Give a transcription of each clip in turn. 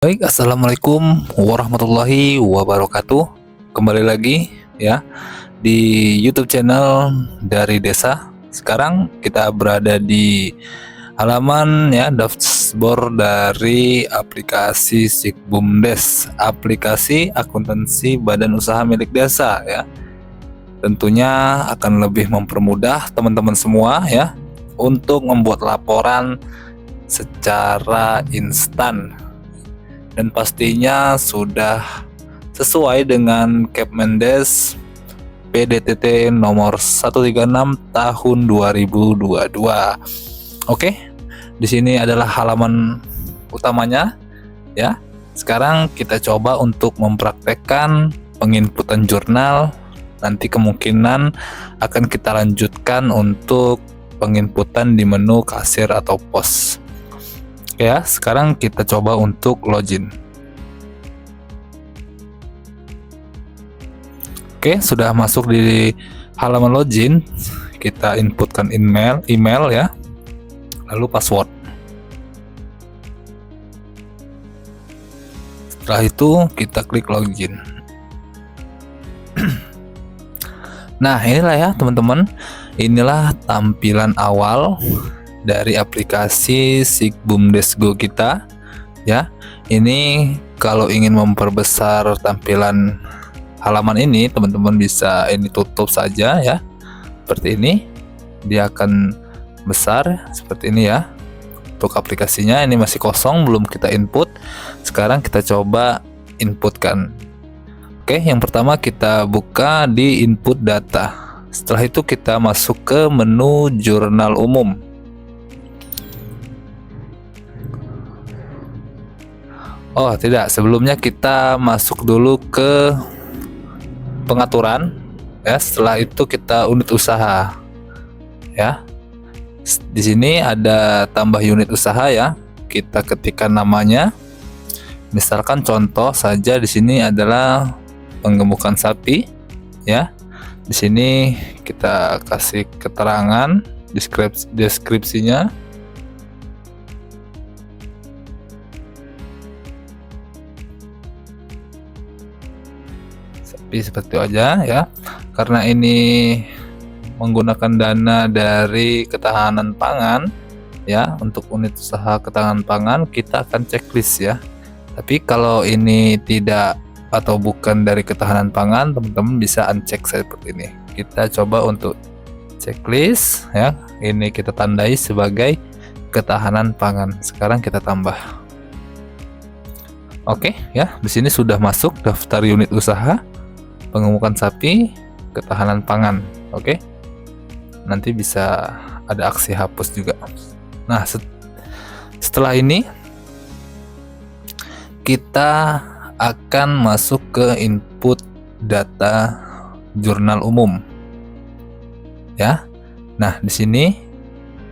Baik, assalamualaikum warahmatullahi wabarakatuh. Kembali lagi ya di YouTube channel dari desa. Sekarang kita berada di halaman ya dashboard dari aplikasi Sikbumdes, aplikasi akuntansi badan usaha milik desa ya. Tentunya akan lebih mempermudah teman-teman semua ya untuk membuat laporan secara instan. Dan pastinya sudah sesuai dengan Kepmendes PDTT nomor 136 tahun 2022. Oke, di sini adalah halaman utamanya ya. Sekarang kita coba untuk mempraktekkan penginputan jurnal. Nanti kemungkinan akan kita lanjutkan untuk penginputan di menu kasir atau pos. Ya, sekarang kita coba untuk login. Oke, sudah masuk di halaman login. Kita inputkan email ya, lalu password. Setelah itu kita klik login. Nah, inilah ya teman-teman, inilah tampilan awal dari aplikasi Sikbumdes Go kita ya. Ini kalau ingin memperbesar tampilan halaman ini, teman-teman bisa ini tutup saja ya, seperti ini. Dia akan besar seperti ini ya. Untuk aplikasinya ini masih kosong, belum kita input. Sekarang kita coba inputkan. Oke, yang pertama kita buka di input data. Setelah itu kita masuk ke menu jurnal umum. Oh tidak, sebelumnya kita masuk dulu ke pengaturan ya. Setelah itu kita unit usaha ya. Di sini ada tambah unit usaha ya. Kita ketikkan namanya. Misalkan contoh saja di sini adalah penggemukan sapi ya. Di sini kita kasih keterangan deskripsinya. Seperti itu aja ya, karena ini menggunakan dana dari ketahanan pangan ya. Untuk unit usaha ketahanan pangan kita akan checklist ya. Tapi kalau ini tidak atau bukan dari ketahanan pangan, teman-teman bisa uncheck seperti ini. Kita coba untuk checklist ya, ini kita tandai sebagai ketahanan pangan. Sekarang kita tambah. Oke ya, di sini sudah masuk daftar unit usaha pengemukan sapi ketahanan pangan. Oke, nanti bisa ada aksi hapus juga. Nah, setelah ini kita akan masuk ke input data jurnal umum ya. Nah, di sini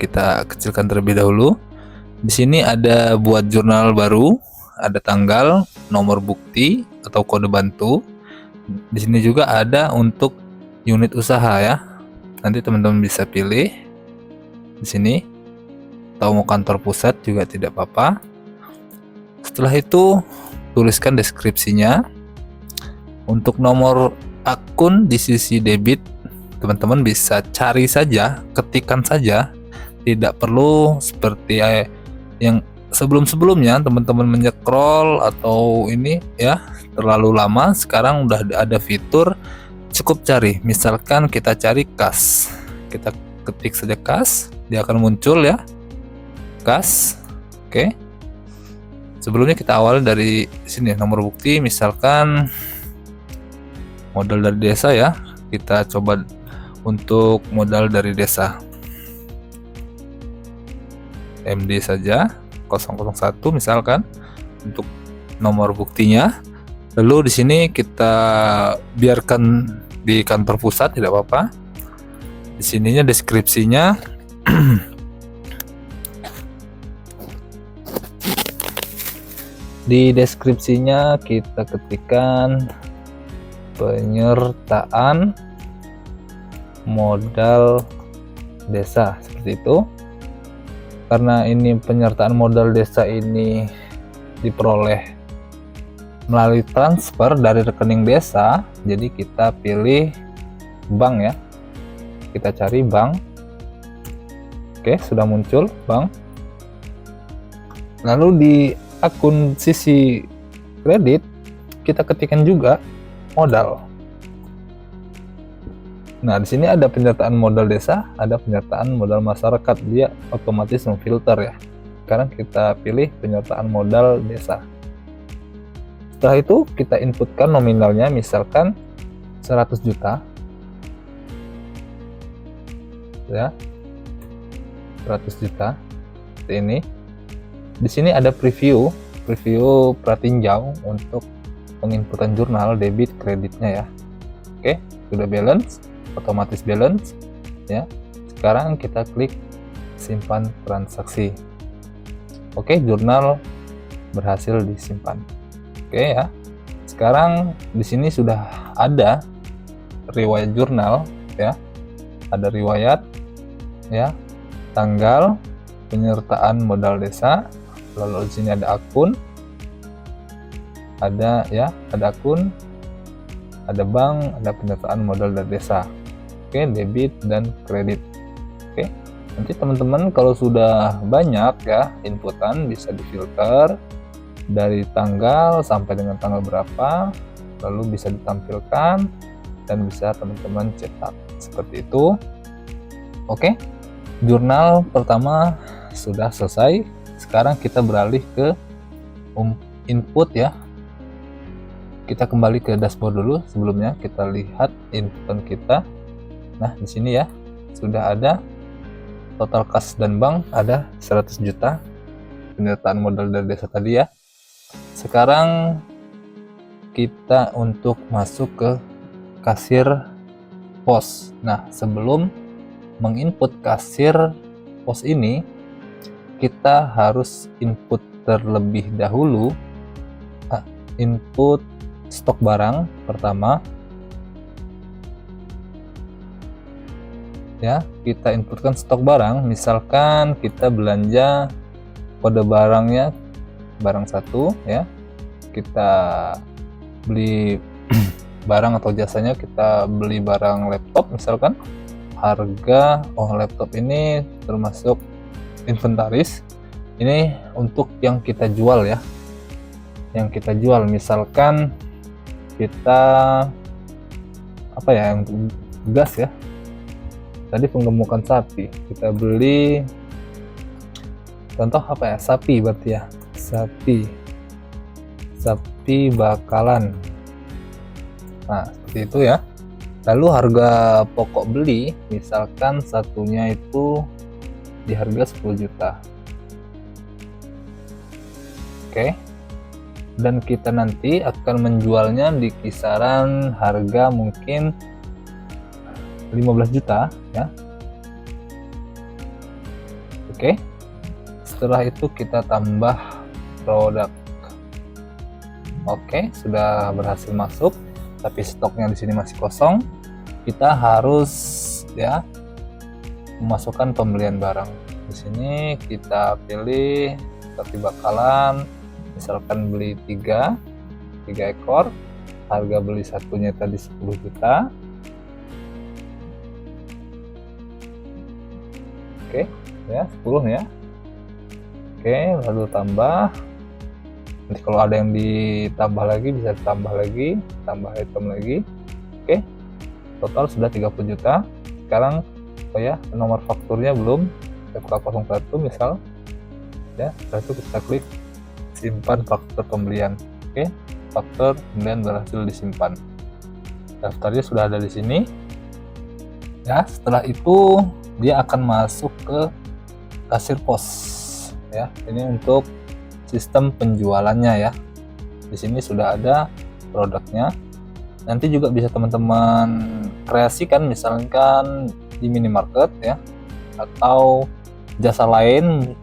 kita kecilkan terlebih dahulu. Di sini ada buat jurnal baru, ada tanggal, nomor bukti atau kode bantu. Di sini juga ada untuk unit usaha ya. Nanti teman-teman bisa pilih di sini. Atau mau kantor pusat juga tidak apa-apa. Setelah itu tuliskan deskripsinya. Untuk nomor akun di sisi debit, teman-teman bisa cari saja, ketikkan saja. Tidak perlu seperti yang sebelum-sebelumnya teman-teman menycroll atau ini ya terlalu lama. Sekarang udah ada fitur cukup cari. Misalkan kita cari kas, kita ketik saja kas, dia akan muncul ya, kas. Oke, sebelumnya kita awal dari sini nomor bukti, misalkan modal dari desa ya. Kita coba untuk modal dari desa, MD saja 001 misalkan untuk nomor buktinya. Lalu di sini kita biarkan di kantor pusat tidak apa-apa. Di sininya deskripsinya di deskripsinya kita ketikkan penyertaan modal desa seperti itu. Karena ini penyertaan modal desa ini diperoleh melalui transfer dari rekening desa. Jadi kita pilih bank ya, kita cari bank. Oke, sudah muncul bank. Lalu di akun sisi kredit kita ketikkan juga modal. Nah, di sini ada penyertaan modal desa, ada penyertaan modal masyarakat. Dia otomatis memfilter ya. Sekarang kita pilih penyertaan modal desa. Setelah itu kita inputkan nominalnya, misalkan 100 juta. Ya. 100 juta. Seperti ini. Di sini ada preview pratinjau untuk penginputan jurnal debit kreditnya ya. Oke, sudah balance, otomatis balance ya. Sekarang kita klik simpan transaksi. Oke, jurnal berhasil disimpan. Oke ya. Sekarang di sini sudah ada riwayat jurnal ya. Ada riwayat ya, tanggal, penyertaan modal desa, lalu di sini ada akun, ada akun, ada bank, ada penyertaan modal dari desa. Oke, debit dan kredit. Oke, nanti teman-teman kalau sudah banyak ya inputan bisa difilter dari tanggal sampai dengan tanggal berapa, lalu bisa ditampilkan dan bisa teman-teman cetak seperti itu. Oke, jurnal pertama sudah selesai. Sekarang kita beralih ke input ya. Kita kembali ke dashboard dulu. Sebelumnya kita lihat inputan kita. Nah, di sini ya sudah ada total kas dan bank, ada 100 juta penyertaan modal dari desa tadi ya. Sekarang kita untuk masuk ke kasir pos. Nah, sebelum menginput kasir pos ini, kita harus input terlebih dahulu input stok barang pertama ya. Kita inputkan stok barang, misalkan kita belanja kode barangnya barang 1 ya, kita beli barang atau jasanya, kita beli barang laptop misalkan, harga laptop ini termasuk inventaris. Ini untuk yang kita jual ya, yang kita jual, misalkan kita yang gas ya, tadi penggemukan sapi, kita beli contoh sapi, berarti ya sapi bakalan. Nah, seperti itu ya. Lalu harga pokok beli, misalkan satunya itu di harga 10 juta. Oke. Dan kita nanti akan menjualnya di kisaran harga mungkin 15 juta ya. Oke. Setelah itu kita tambah produk. Oke, sudah berhasil masuk, tapi stoknya di sini masih kosong. Kita harus ya memasukkan pembelian barang. Di sini kita pilih sapi bakalan, misalkan beli 3 ekor, harga beli satunya tadi 10 juta. Oke ya, 10 ya. Oke, lalu tambah. Nanti kalau ada yang ditambah lagi bisa ditambah lagi, tambah item lagi. Oke, total sudah 30 juta. Sekarang nomor fakturnya belum, FK01 misal ya. Setelah itu kita klik simpan faktur pembelian. Oke, faktur pembelian berhasil disimpan, daftarnya sudah ada di sini ya. Setelah itu dia akan masuk ke kasir pos ya. Ini untuk sistem penjualannya ya. Di sini sudah ada produknya. Nanti juga bisa teman-teman kreasikan, misalkan di minimarket ya, atau jasa lain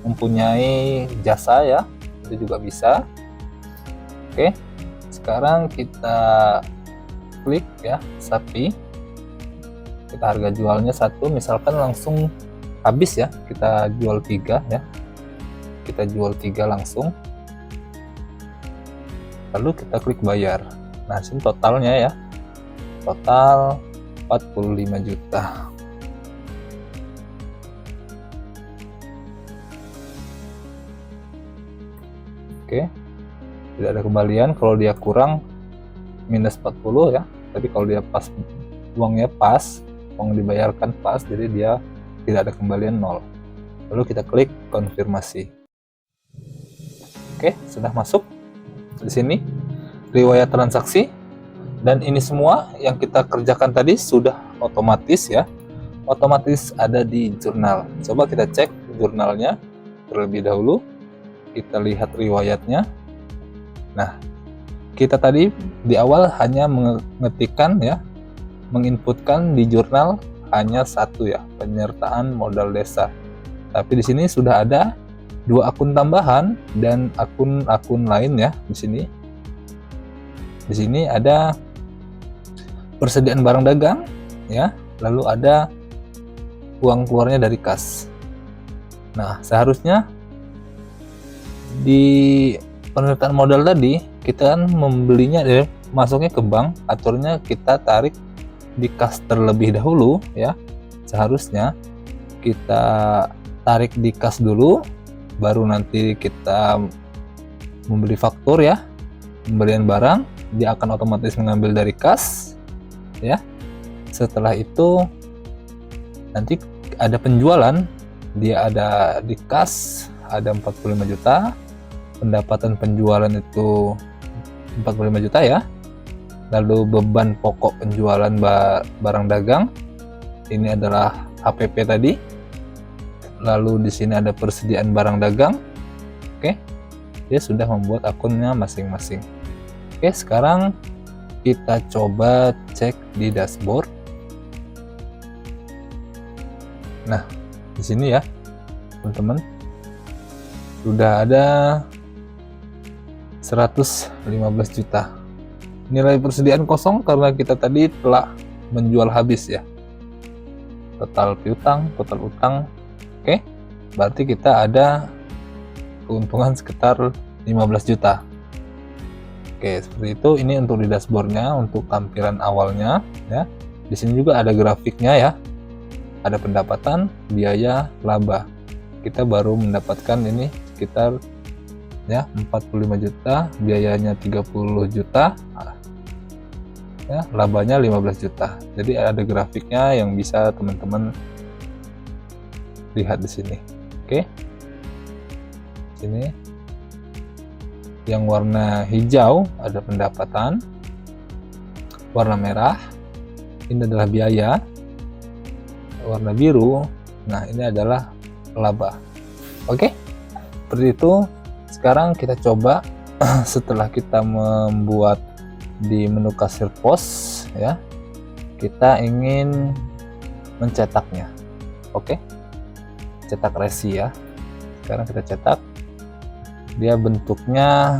mempunyai jasa ya, itu juga bisa. Oke, sekarang kita klik ya sapi. Kita harga jualnya 1, misalkan langsung habis ya, kita jual 3 ya. Kita jual 3 langsung. lalu kita klik bayar. Nah, sini totalnya ya, total 45 juta. Oke, tidak ada kembalian. Kalau dia kurang minus 40 ya, tapi kalau dia pas, uangnya pas, uang dibayarkan pas, jadi dia tidak ada kembalian 0. Lalu kita klik konfirmasi. Oke, sudah masuk. Di sini riwayat transaksi, dan ini semua yang kita kerjakan tadi sudah otomatis ya, otomatis ada di jurnal. Coba kita cek jurnalnya terlebih dahulu, kita lihat riwayatnya. Nah, kita tadi di awal hanya mengetikkan ya, menginputkan di jurnal hanya satu ya, penyertaan modal desa. Tapi di sini sudah ada 2 akun tambahan dan akun-akun lain ya di sini. Di sini ada persediaan barang dagang ya, lalu ada uang keluarnya dari kas. Nah, seharusnya di penyertaan modal tadi kita kan membelinya dari masuknya ke bank, aturnya kita tarik di kas terlebih dahulu ya. Seharusnya kita tarik di kas dulu, baru nanti kita membeli faktur ya, pembelian barang, dia akan otomatis mengambil dari kas ya. Setelah itu nanti ada penjualan, dia ada di kas ada 45 juta, pendapatan penjualan itu 45 juta ya. Lalu beban pokok penjualan barang dagang ini adalah HPP tadi. Lalu di sini ada persediaan barang dagang. Oke, dia sudah membuat akunnya masing-masing. Oke, sekarang kita coba cek di dashboard. Nah, di sini ya teman-teman, sudah ada 115 juta. Nilai persediaan kosong karena kita tadi telah menjual habis ya. Total piutang, total utang. Oke, berarti kita ada keuntungan sekitar 15 juta. Oke, seperti itu. Ini untuk di dashboardnya, untuk tampilan awalnya ya. Di sini juga ada grafiknya ya. Ada pendapatan, biaya, laba. Kita baru mendapatkan ini sekitar ya 45 juta, biayanya 30 juta ya, labanya 15 juta. Jadi ada grafiknya yang bisa teman-teman lihat di sini. Oke, sini yang warna hijau ada pendapatan, warna merah ini adalah biaya, warna biru nah ini adalah laba. Oke, seperti itu. Sekarang kita coba setelah kita membuat di menu kasir pos ya, kita ingin mencetaknya. Oke, cetak resi ya. Sekarang kita cetak, dia bentuknya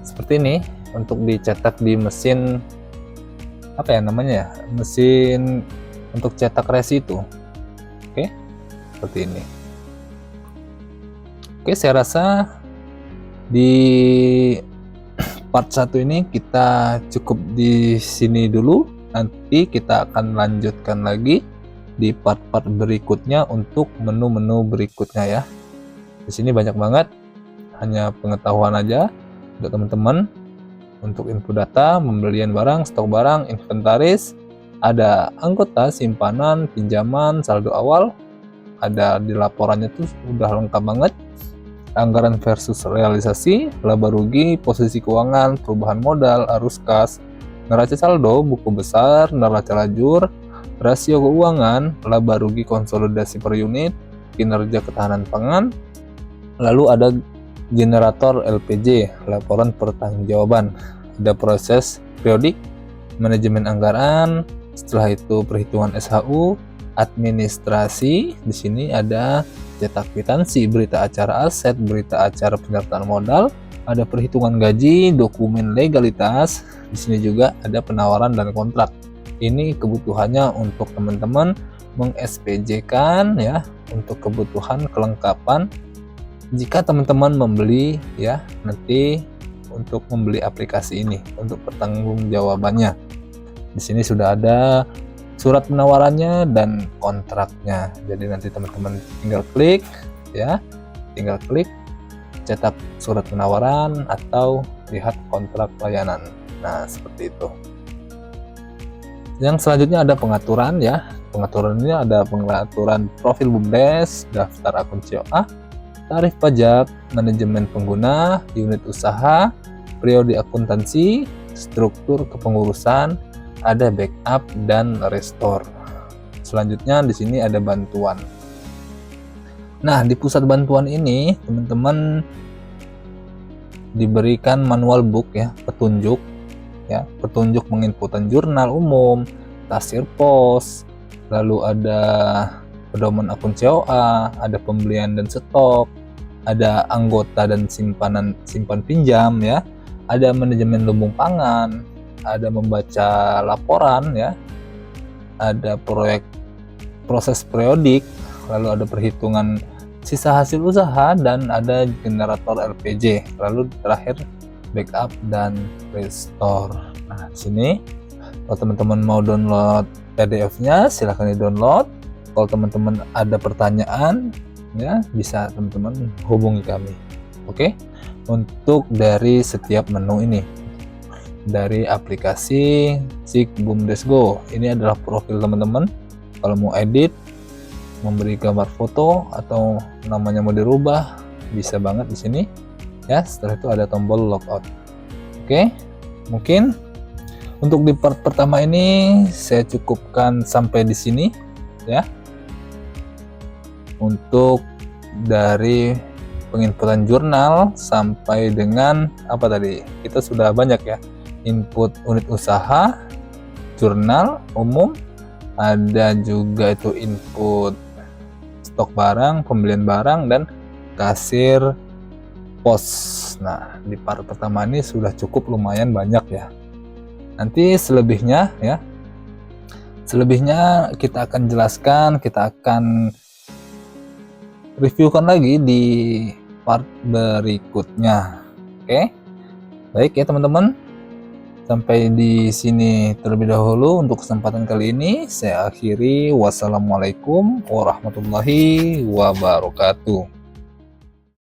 seperti ini. Untuk dicetak di mesin apa ya namanya ya, mesin untuk cetak resi itu. Oke, seperti ini. Oke, saya rasa di part 1 ini kita cukup di sini dulu. Nanti kita akan lanjutkan lagi di part-part berikutnya untuk menu-menu berikutnya ya. Di sini banyak banget, hanya pengetahuan aja untuk teman-teman. Untuk input data, pembelian barang, stok barang, inventaris, ada anggota, simpanan, pinjaman, saldo awal, ada di laporannya tuh udah lengkap banget. Anggaran versus realisasi, laba rugi, posisi keuangan, perubahan modal, arus kas, neraca saldo, buku besar, neraca lajur, rasio keuangan, laba rugi konsolidasi per unit, kinerja ketahanan pangan. Lalu ada generator LPJ, laporan pertanggungjawaban, ada proses periodik, manajemen anggaran, setelah itu perhitungan SHU, administrasi. Di sini ada cetak kwitansi, berita acara aset, berita acara penyertaan modal, ada perhitungan gaji, dokumen legalitas. Di sini juga ada penawaran dan kontrak. Ini kebutuhannya untuk teman-teman meng-SPJ-kan ya, untuk kebutuhan kelengkapan. Jika teman-teman membeli ya, nanti untuk membeli aplikasi ini, untuk pertanggungjawabannya. Di sini sudah ada surat penawarannya dan kontraknya. Jadi nanti teman-teman tinggal klik ya, tinggal klik cetak surat penawaran atau lihat kontrak layanan. Nah, seperti itu. Yang selanjutnya ada pengaturan ya. Pengaturan ini ada pengaturan profil BUMDes, daftar akun COA, tarif pajak, manajemen pengguna, unit usaha, periode akuntansi, struktur kepengurusan, ada backup dan restore. Selanjutnya di sini ada bantuan. Nah, di pusat bantuan ini teman-teman diberikan manual book ya, petunjuk penginputan jurnal umum, tasir pos, lalu ada pedoman akun COA, ada pembelian dan stok, ada anggota dan simpan pinjam ya, ada manajemen lumbung pangan, ada membaca laporan ya, ada proses periodik, lalu ada perhitungan sisa hasil usaha, dan ada generator LPG, lalu terakhir backup dan restore. Nah, di sini kalau teman-teman mau download PDF-nya silahkan di-download. Kalau teman-teman ada pertanyaan ya, bisa teman-teman hubungi kami. Oke. Untuk dari setiap menu ini, dari aplikasi SIG BUMDes Go, ini adalah profil teman-teman. Kalau mau edit, memberi gambar foto atau namanya mau dirubah, bisa banget di sini ya. Setelah itu ada tombol logout. Oke, mungkin untuk di part pertama ini saya cukupkan sampai di sini ya. Untuk dari penginputan jurnal sampai dengan apa tadi, kita sudah banyak ya, input unit usaha, jurnal umum, ada juga itu input stok barang, pembelian barang, dan kasir pos. Nah, di part pertama ini sudah cukup lumayan banyak ya. Nanti selebihnya ya, selebihnya kita akan jelaskan, kita akan reviewkan lagi di part berikutnya. Oke, baik ya teman-teman, sampai di sini terlebih dahulu untuk kesempatan kali ini. Saya akhiri, wassalamualaikum warahmatullahi wabarakatuh.